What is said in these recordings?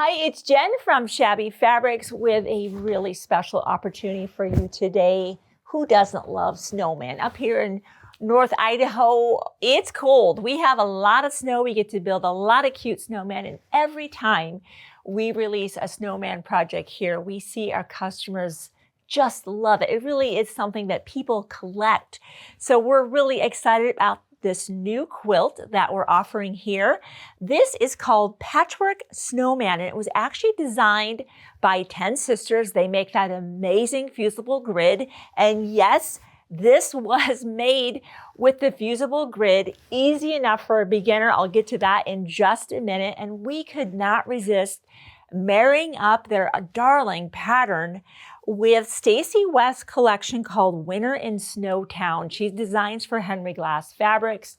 Hi, it's Jen from Shabby Fabrics with a really special opportunity for you today. Who doesn't love snowmen? Up here in North Idaho, it's cold. We have a lot of snow. We get to build a lot of cute snowmen, and every time we release a snowman project here, we see our customers just love it. It really is something that people collect. So we're really excited about this new quilt that we're offering here. This is called Patchwork Snowman, and it was actually designed by 10 sisters. They make that amazing fusible grid. And yes, this was made with the fusible grid, easy enough for a beginner. I'll get to that in just a minute. And we could not resist marrying up their darling pattern with Stacy West's collection called Winter in Snowtown. She designs for Henry Glass Fabrics.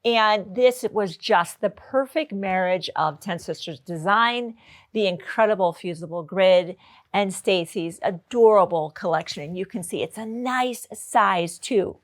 And this was just the perfect marriage of 10 Sisters design, the incredible fusible grid, and Stacy's adorable collection. And you can see it's a nice size too.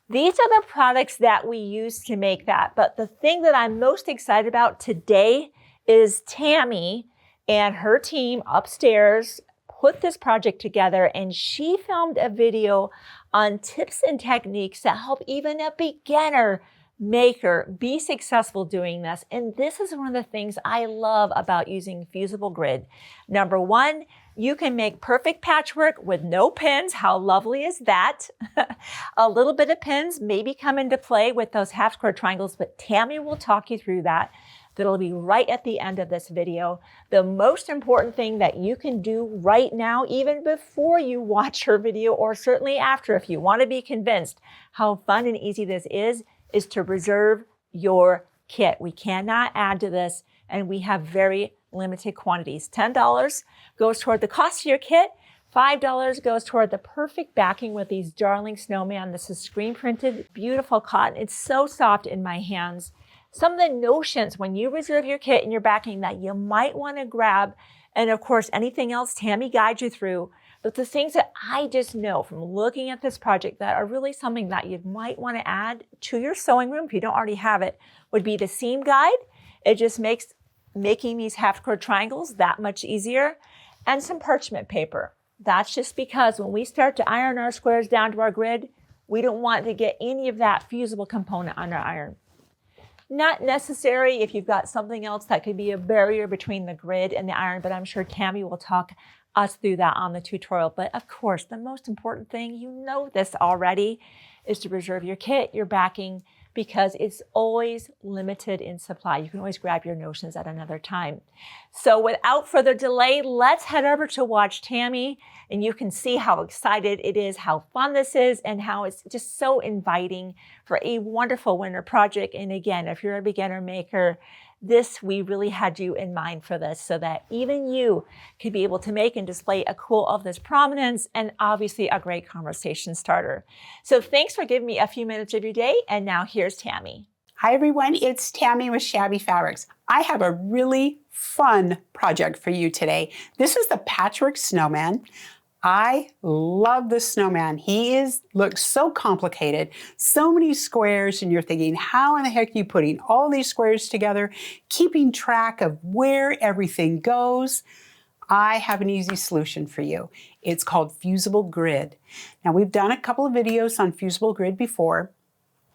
These are the products that we use to make that. But the thing that I'm most excited about today is Tammy and her team upstairs put this project together, and she filmed a video on tips and techniques that help even a beginner maker be successful doing this. And this is one of the things I love about using fusible grid. Number one, you can make perfect patchwork with no pins. How lovely is that? A little bit of pins maybe come into play with those half square triangles, but Tammy will talk you through that. That'll be right at the end of this video. The most important thing that you can do right now, even before you watch her video, or certainly after, if you want to be convinced how fun and easy this is to reserve your kit. We cannot add to this, and we have very limited quantities. $10 goes toward the cost of your kit. $5 goes toward the perfect backing with these darling snowman. This is screen printed, beautiful cotton. It's so soft in my hands. Some of the notions when you reserve your kit and your backing that you might want to grab, and of course, anything else Tammy guides you through, but the things that I just know from looking at this project that are really something that you might want to add to your sewing room if you don't already have it, would be the seam guide. It just makes making these half square triangles that much easier, and some parchment paper. That's just because when we start to iron our squares down to our grid, we don't want to get any of that fusible component on our iron. Not necessary if you've got something else that could be a barrier between the grid and the iron, but I'm sure Tammy will talk us through that on the tutorial. But of course, the most important thing, you know this already, is to reserve your kit, your backing, because it's always limited in supply. You can always grab your notions at another time. So without further delay, let's head over to watch Tammy, and you can see how excited it is, how fun this is, and how it's just so inviting for a wonderful winter project. And again, if you're a beginner maker, we really had you in mind for this so that even you could be able to make and display a quilt of this prominence, and obviously a great conversation starter. So thanks for giving me a few minutes of your day. And now here's Tammy. Hi everyone, it's Tammy with Shabby Fabrics. I have a really fun project for you today. This is the Patchwork Snowman. I love the snowman. He looks so complicated, so many squares, and you're thinking, how in the heck are you putting all these squares together, keeping track of where everything goes? I have an easy solution for you. It's called Fusible Grid. Now, we've done a couple of videos on Fusible Grid before.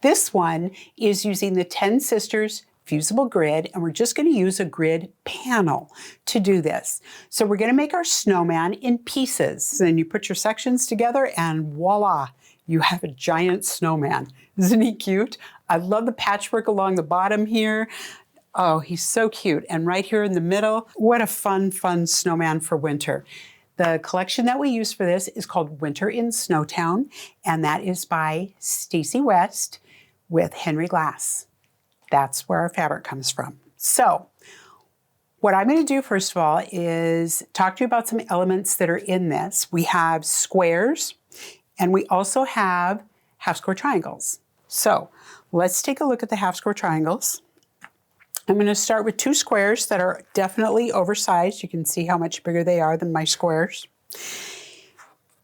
This one is using the 10 Sisters Fusible Grid, and we're just going to use a grid panel to do this. So we're going to make our snowman in pieces. And then you put your sections together and voila, you have a giant snowman. Isn't he cute? I love the patchwork along the bottom here. Oh, he's so cute. And right here in the middle, what a fun, fun snowman for winter. The collection that we use for this is called Winter in Snowtown, and that is by Stacy West with Henry Glass. That's where our fabric comes from. So what I'm going to do first of all is talk to you about some elements that are in this. We have squares, and we also have half square triangles. So let's take a look at the half square triangles. I'm going to start with two squares that are definitely oversized. You can see how much bigger they are than my squares.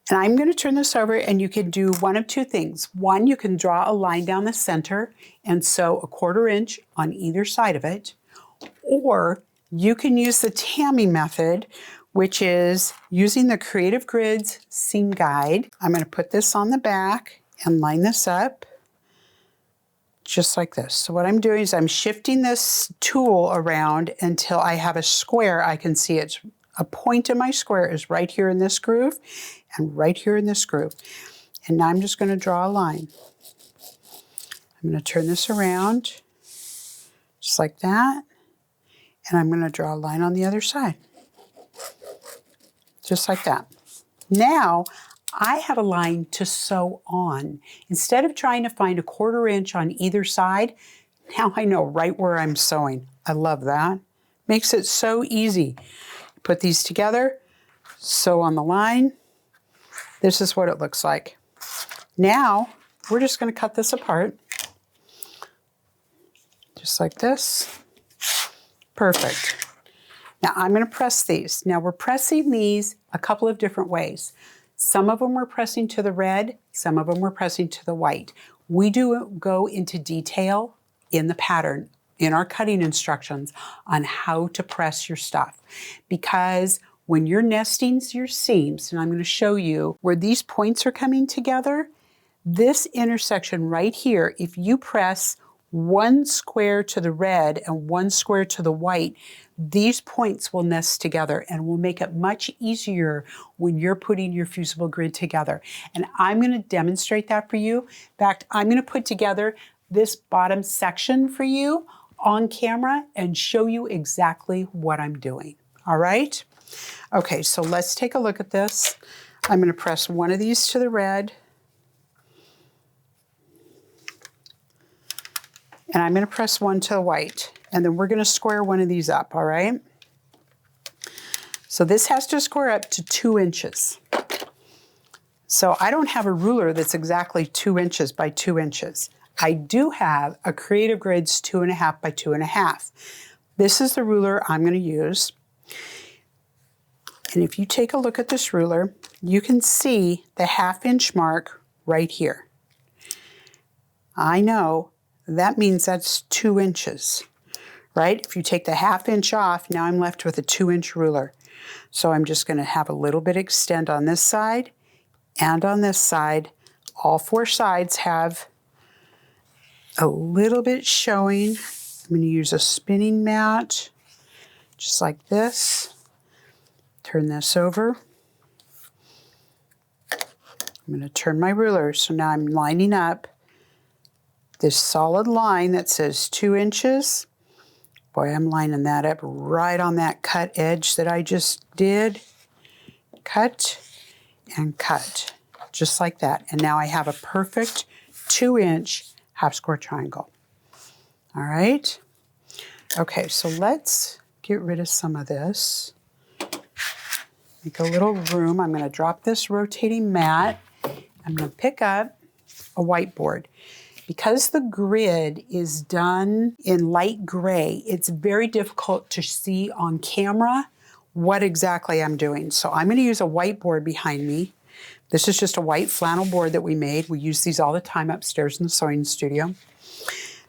And I'm going to turn this over, and you can do one of two things. One, you can draw a line down the center and sew a 1/4 inch on either side of it. Or You can use the Tammy method, which is using the Creative Grids seam guide. I'm going to put this on the back and line this up just like this. So what I'm doing is I'm shifting this tool around until I have a square. I can see it's a point in my square is right here in this groove and right here in this groove. And now I'm just going to draw a line. I'm going to turn this around just like that. And I'm going to draw a line on the other side. Just like that. Now, I have a line to sew on. Instead of trying to find a 1/4 inch on either side, now I know right where I'm sewing. I love that. Makes it so easy. Put these together, sew on the line. This is what it looks like. Now, we're just going to cut this apart. Just like this. Perfect. Now I'm going to press these. Now we're pressing these a couple of different ways. Some of them we're pressing to the red, some of them we're pressing to the white. We do go into detail in the pattern, in our cutting instructions on how to press your stuff. Because when you're nesting your seams, and I'm going to show you where these points are coming together, this intersection right here, if you press one square to the red and one square to the white, these points will nest together and will make it much easier when you're putting your fusible grid together. And I'm going to demonstrate that for you. In fact, I'm going to put together this bottom section for you on camera and show you exactly what I'm doing. All right? Okay, so let's take a look at this. I'm going to press one of these to the red. And I'm going to press one to the white. And then we're going to square one of these up, all right? So this has to square up to 2 inches. So I don't have a ruler that's exactly 2 inches by 2 inches. I do have a Creative Grids 2.5 by 2.5. This is the ruler I'm going to use. And if you take a look at this ruler, you can see the 1/2 inch mark right here. I know that means that's 2 inches, right? If you take the 1/2 inch off, now I'm left with a 2 inch ruler. So I'm just going to have a little bit extend on this side and on this side. All 4 sides have a little bit showing. I'm going to use a spinning mat, just like this. Turn this over. I'm going to turn my ruler. So now I'm lining up this solid line that says 2 inches. Boy, I'm lining that up right on that cut edge that I just did. Cut and cut, just like that. And now I have a perfect 2 inch half square triangle. All right. Okay, so let's get rid of some of this. Make a little room. I'm going to drop this rotating mat. I'm going to pick up a whiteboard. Because the grid is done in light gray, it's very difficult to see on camera what exactly I'm doing. So I'm going to use a whiteboard behind me. This is just a white flannel board that we made. We use these all the time upstairs in the sewing studio.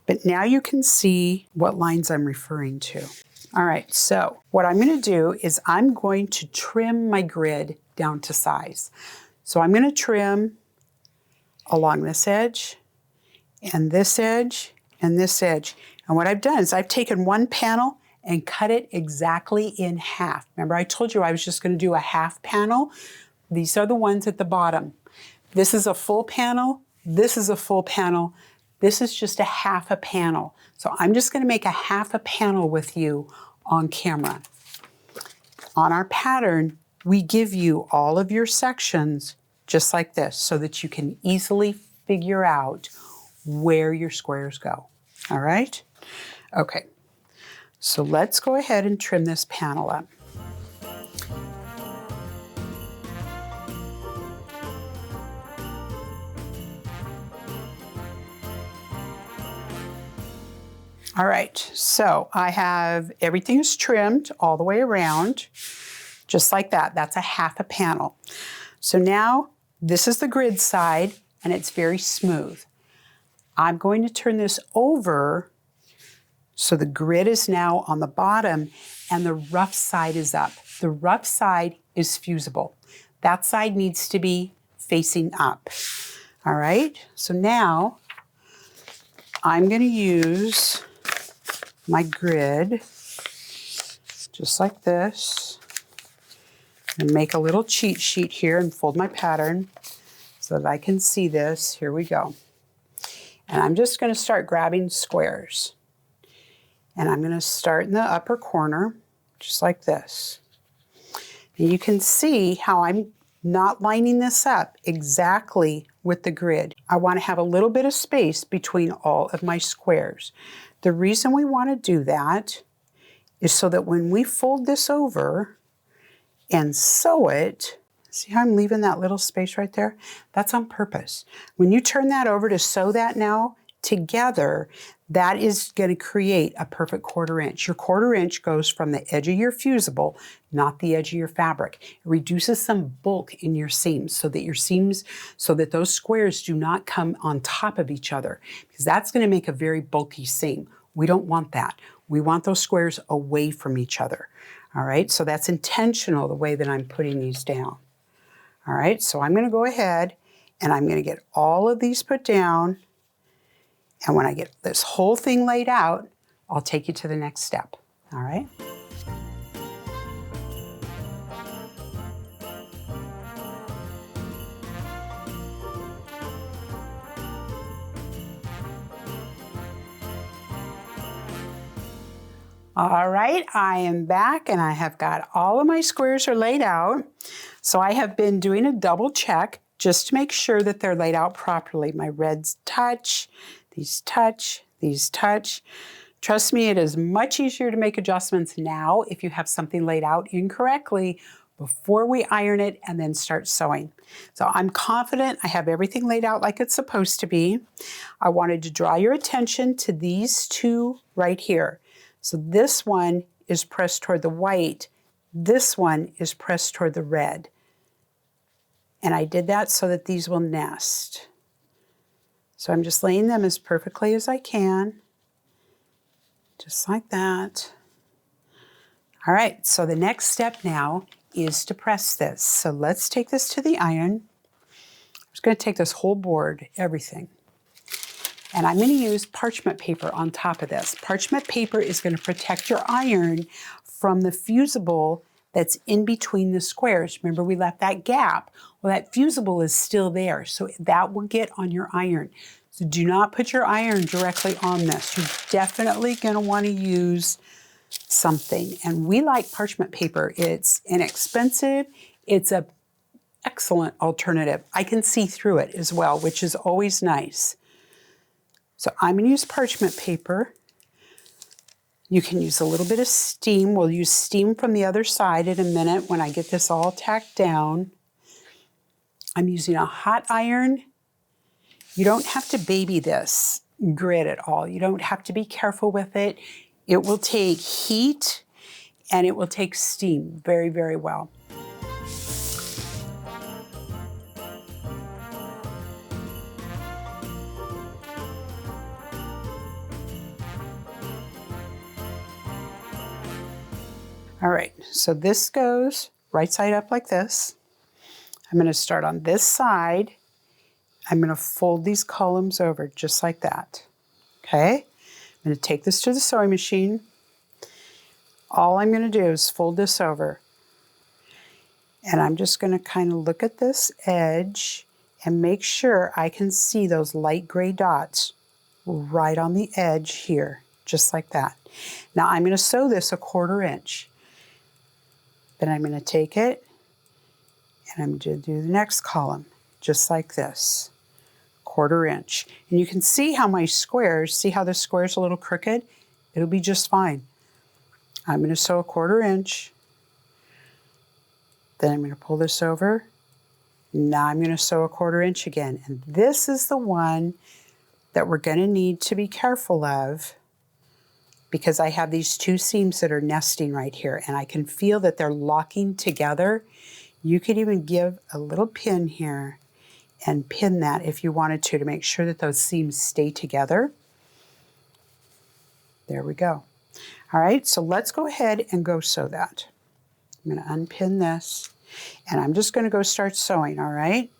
But now you can see what lines I'm referring to. All right, so what I'm going to do is I'm going to trim my grid down to size. So I'm going to trim along this edge, and this edge, and this edge. And what I've done is I've taken one panel and cut it exactly in half. Remember, I told you I was just going to do a half panel. These are the ones at the bottom. This is a full panel. This is a full panel. This is just a half a panel. So I'm just going to make a half a panel with you on camera. On our pattern, we give you all of your sections just like this so that you can easily figure out where your squares go. All right? Okay. So let's go ahead and trim this panel up. All right, so I have everything's trimmed all the way around, just like that. That's a half a panel. So now this is the grid side, and it's very smooth. I'm going to turn this over So the grid is now on the bottom and the rough side is up. The rough side is fusible. That side needs to be facing up. All right, so now I'm going to use my grid just like this and make a little cheat sheet here and fold my pattern so that I can see this. Here we go. And I'm just going to start grabbing squares. And I'm going to start in the upper corner just like this. And you can see how I'm not lining this up exactly with the grid. I want to have a little bit of space between all of my squares. The reason we want to do that is so that when we fold this over and sew it, see how I'm leaving that little space right there? That's on purpose. When you turn that over to sew that now together, that is going to create a perfect 1/4 inch. Your 1/4 inch goes from the edge of your fusible, not the edge of your fabric. It reduces some bulk in your seams so that those squares do not come on top of each other, because that's going to make a very bulky seam. We don't want that. We want those squares away from each other. All right, so that's intentional the way that I'm putting these down. All right, so I'm going to go ahead and I'm going to get all of these put down. And when I get this whole thing laid out, I'll take you to the next step, all right? All right, I am back and I have got all of my squares are laid out. So I have been doing a double check just to make sure that they're laid out properly. My reds touch, these touch, these touch. Trust me, it is much easier to make adjustments now if you have something laid out incorrectly before we iron it and then start sewing. So I'm confident I have everything laid out like it's supposed to be. I wanted to draw your attention to these two right here. So this one is pressed toward the white. This one is pressed toward the red. And I did that so that these will nest. So I'm just laying them as perfectly as I can. Just like that. All right, so the next step now is to press this. So let's take this to the iron. I'm just going to take this whole board, everything. And I'm going to use parchment paper on top of this. Parchment paper is going to protect your iron from the fusible that's in between the squares. Remember, we left that gap. Well, that fusible is still there, so that will get on your iron. So do not put your iron directly on this. You're definitely going to want to use something. And we like parchment paper. It's inexpensive. It's an excellent alternative. I can see through it as well, which is always nice. So I'm going to use parchment paper. You can use a little bit of steam. We'll use steam from the other side in a minute when I get this all tacked down. I'm using a hot iron. You don't have to baby this grid at all. You don't have to be careful with it. It will take heat and it will take steam very, very well. All right, so this goes right side up like this. I'm going to start on this side. I'm going to fold these columns over just like that. Okay, I'm going to take this to the sewing machine. All I'm going to do is fold this over. And I'm just going to kind of look at this edge and make sure I can see those light gray dots right on the edge here, just like that. Now I'm going to sew this a 1/4 inch. Then I'm going to take it and I'm going to do the next column, just like this, 1/4 inch. And you can see how my squares, see how the square's a little crooked? It'll be just fine. I'm going to sew a 1/4 inch. Then I'm going to pull this over. Now I'm going to sew a 1/4 inch again. And this is the one that we're going to need to be careful of, because I have these two seams that are nesting right here and I can feel that they're locking together. You could even give a little pin here and pin that if you wanted to make sure that those seams stay together. There we go. All right, so let's go ahead and go sew that. I'm going to unpin this, and I'm just going to go start sewing, all right?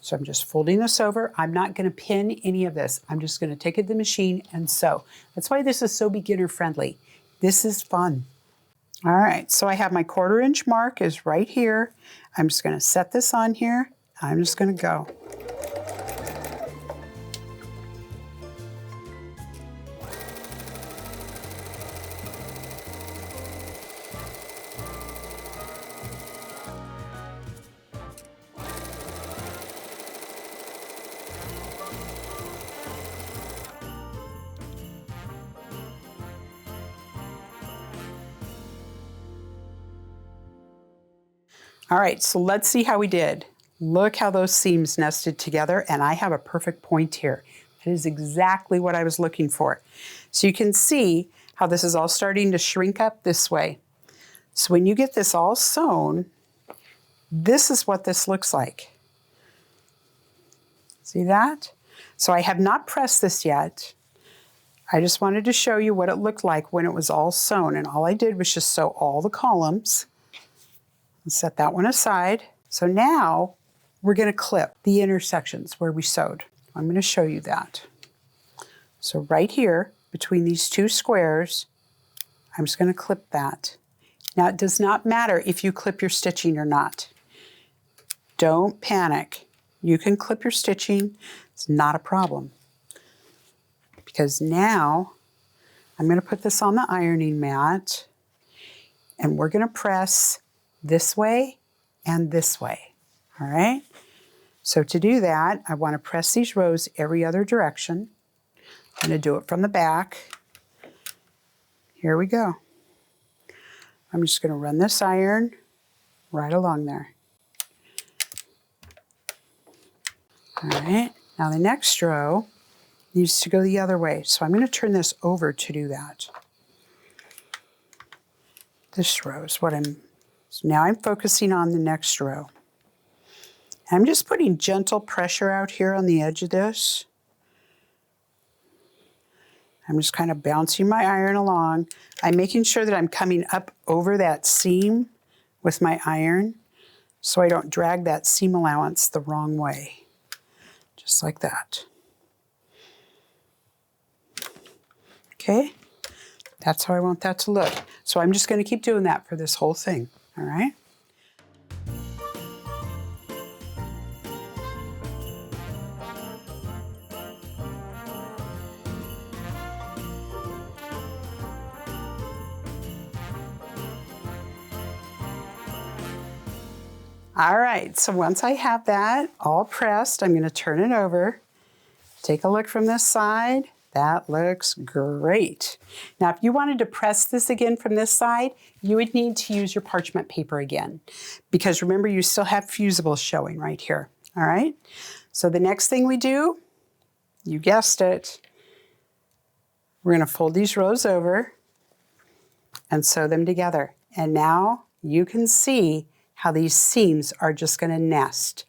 So I'm just folding this over. I'm not going to pin any of this. I'm just going to take it to the machine and sew. That's why this is so beginner friendly. This is fun. All right, so I have my 1/4 inch mark is right here. I'm just going to set this on here. I'm just going to go. All right, so let's see how we did. Look how those seams nested together, and I have a perfect point here. That is exactly what I was looking for. So you can see how this is all starting to shrink up this way. So when you get this all sewn, this is what this looks like. See that? So I have not pressed this yet. I just wanted to show you what it looked like when it was all sewn, and all I did was just sew all the columns. Set that one aside. So now we're going to clip the intersections where we sewed. I'm going to show you that. So right here between these two squares, I'm just going to clip that. Now it does not matter if you clip your stitching or not. Don't panic. You can clip your stitching. It's not a problem. Because now I'm going to put this on the ironing mat, and we're going to press this way and this way, all right? So to do that, I want to press these rows every other direction. I'm going to do it from the back. Here we go. I'm just going to run this iron right along there. All right, now the next row needs to go the other way, so I'm going to turn this over to do that. This row is what so now I'm focusing on the next row. I'm just putting gentle pressure out here on the edge of this. I'm just kind of bouncing my iron along. I'm making sure that I'm coming up over that seam with my iron so I don't drag that seam allowance the wrong way. Just like that. Okay, that's how I want that to look. So I'm just going to keep doing that for this whole thing. All right. All right, so once I have that all pressed, I'm going to turn it over. Take a look from this side. That looks great. Now, if you wanted to press this again from this side, you would need to use your parchment paper again, because remember, you still have Fusible showing right here. All right, so the next thing we do, you guessed it, we're going to fold these rows over and sew them together. And now you can see how these seams are just going to nest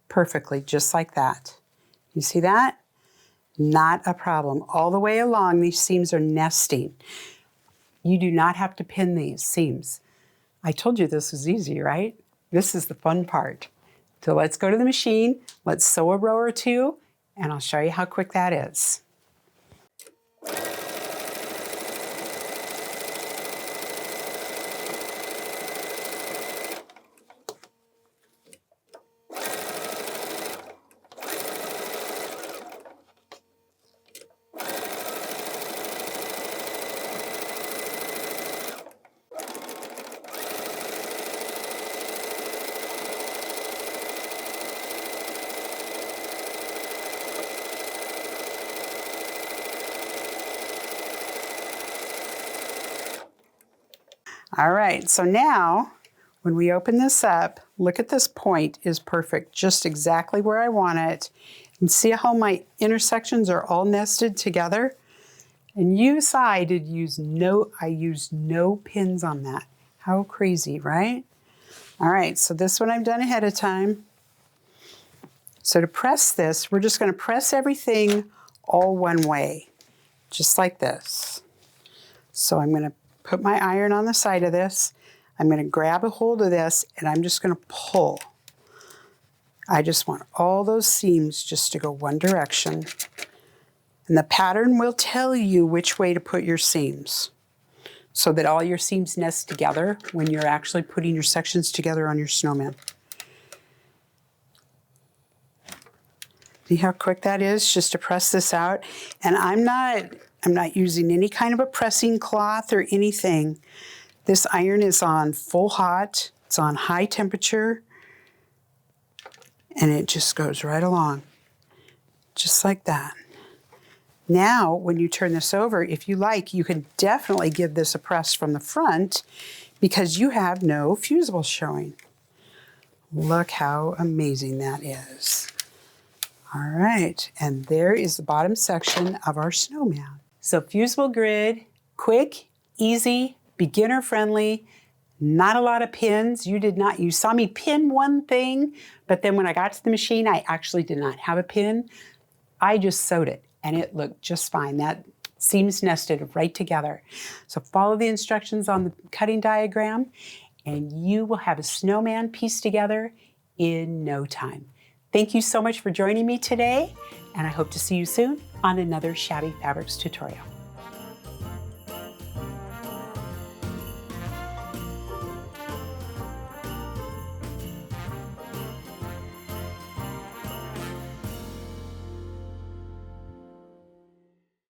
perfectly, just like that. You see that? Not a problem. All the way along, these seams are nesting. You do not have to pin these seams. I told you this was easy, right? This is the fun part. So let's go to the machine, let's sew a row or two, and I'll show you how quick that is. All right, so now when we open this up, look at this point is perfect, just exactly where I want it. And see how my intersections are all nested together? And you saw I used no pins on that. How crazy, right? All right, so this one I've done ahead of time. So to press this, we're just going to press everything all one way, just like this. So I'm going to put my iron on the side of this. I'm going to grab a hold of this and I'm just going to pull. I just want all those seams just to go one direction. And the pattern will tell you which way to put your seams so that all your seams nest together when you're actually putting your sections together on your snowman. See how quick that is just to press this out? And I'm not using any kind of a pressing cloth or anything. This iron is on full hot, it's on high temperature, and it just goes right along, just like that. Now, when you turn this over, if you like, you can definitely give this a press from the front because you have no fusible showing. Look how amazing that is. All right, and there is the bottom section of our snowman. So fusible grid, quick, easy, beginner friendly, not a lot of pins. You saw me pin one thing, but then when I got to the machine, I actually did not have a pin. I just sewed it and it looked just fine. That seams nested right together. So follow the instructions on the cutting diagram and you will have a snowman pieced together in no time. Thank you so much for joining me today, and I hope to see you soon on another Shabby Fabrics tutorial.